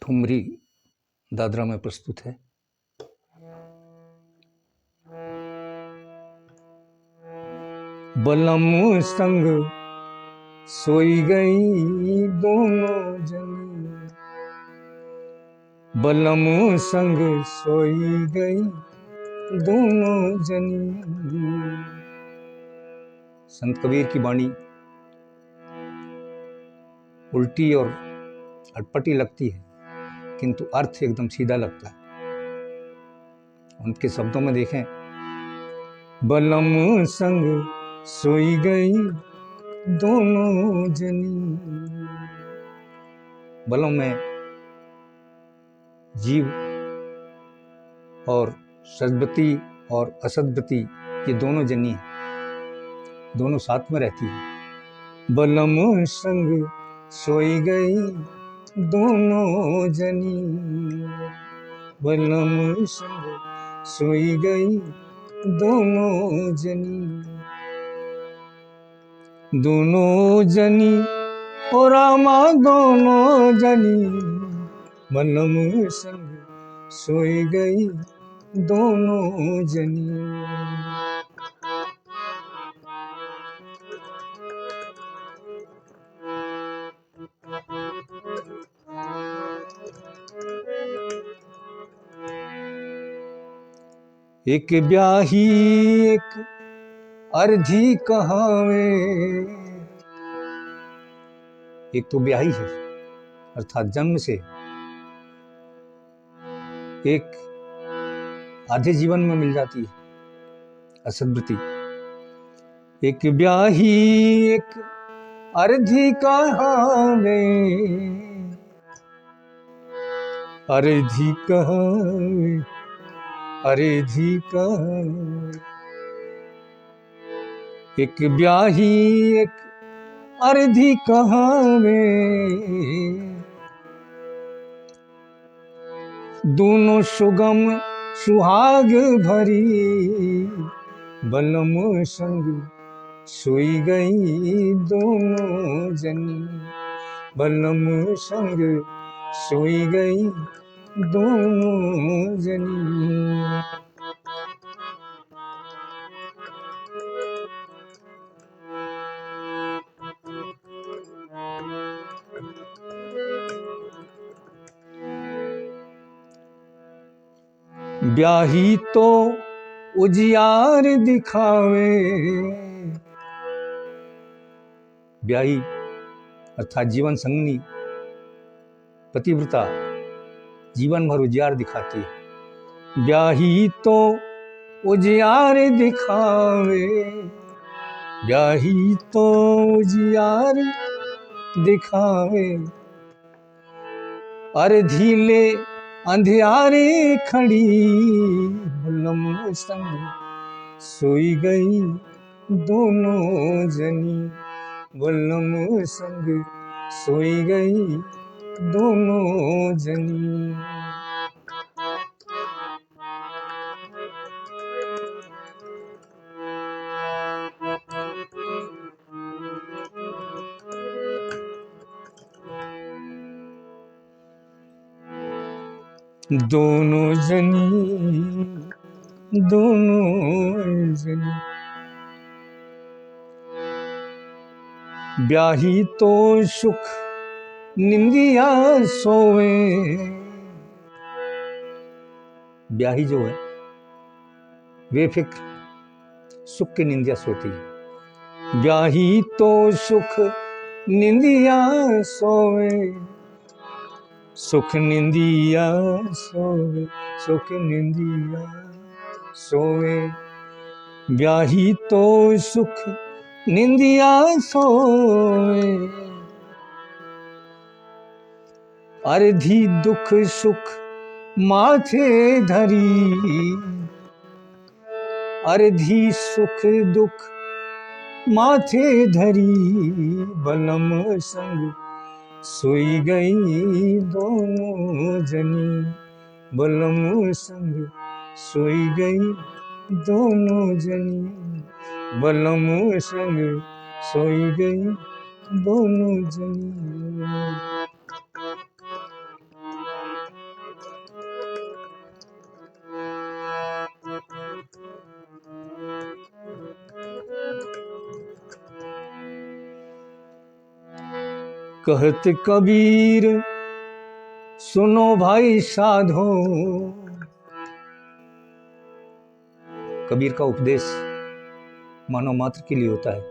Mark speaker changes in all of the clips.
Speaker 1: ठुमरी दादरा में प्रस्तुत है। बलम संग सोई गई दोनों जनी, बलम संग सोई गई दोनों जनी। संत कबीर की वाणी उल्टी और अटपटी लगती है, किंतु अर्थ एकदम सीधा लगता है। उनके शब्दों में देखें, बलम संग सोई गई दोनों जनी। बलम में जीव और सद्वती और असद्वती ये दोनों जनी हैं, दोनों साथ में रहती है। बलम संग सोई गई दोनों जनी, बलम संग सोई गई दोनों जनी। दोनों जनी ओ रामा दोनों जनी, बलम संग सोई गई दोनों जनी। एक ब्याही एक अर्धी कहावे। एक तो ब्याही है अर्थात जन्म से, एक आधे जीवन में मिल जाती है असद्वती। एक ब्याही एक अर्धी कहावे, अर्धी कहावे, अर्धी कहावे। एक ब्याही एक अर्धी कहावे, दोनों सुगम सुहाग भरी, बलम संग सोई गई दोनों जनी, बलम संग सोई गई दोनों जनी। ब्याही तो उजियार दिखावे। ब्याही अर्थात जीवन संगनी पतिव्रता जीवन भर उजियार दिखाती है। ब्याही तो उजियार दिखावे, ब्याही तो उजियार दिखावे। अर्धी ले अंधियारे खड़ी, बलम संग सोई गई दोनों जनी, बलम संग सोई गई दोनों जनी। दोनों जनी, दोनों जनी। ब्याही तो सुख निंदिया सोवे। ब्याही जो है बेफिक्र सुख की निंदिया सोती है। ब्याही तो सुख निंदिया सोवे, सुख निंदिया सोवे, सुख निंदिया सोवे। ब्याही तो सुख निंदिया सोवे, अर्धी दुख सुख माथे धरी, अर्धी सुख दुख माथे धरी, बलम संग सोई गई दोनों जनी, बलम संग सोई गई दोनों जनी, बलम संग सोई गई दोनों जनी। कहत कबीर सुनो भाई साधो। कबीर का उपदेश मानव मात्र के लिए होता है।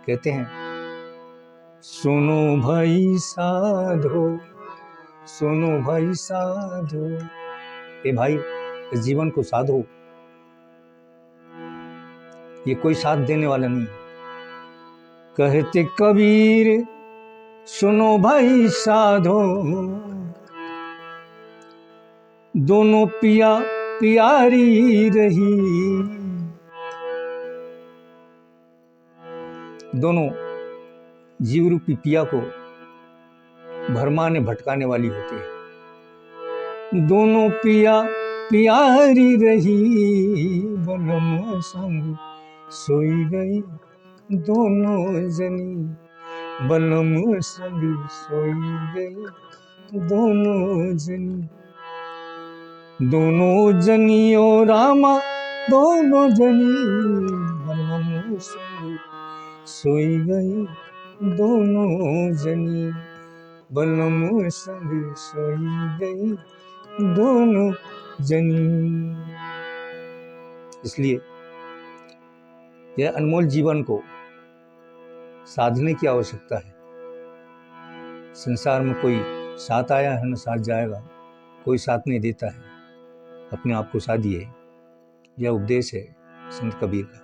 Speaker 1: कहते हैं सुनो भाई साधो, सुनो भाई साधो। ए भाई, इस जीवन को साधो, ये कोई साथ देने वाला नहीं। कहते कबीर सुनो भाई साधो, दोनों पिया प्यारी रही। दोनों जीव रूपी पिया को भरमाने भटकाने वाली होती है। दोनों पिया प्यारी रही, बलम संग सोई गई दोनों जनी। बलम संग सोई गई दोनों जनी। दोनों जनियो रामा दोनों जनी, बलम संग सोई गई दोनों जनी। बलम संग सोई गई दोनों जनी। इसलिए यह अनमोल जीवन को साधने की आवश्यकता है। संसार में कोई साथ आया है न साथ जाएगा, कोई साथ नहीं देता है। अपने आप को साधिए, यह उपदेश है संत कबीर का।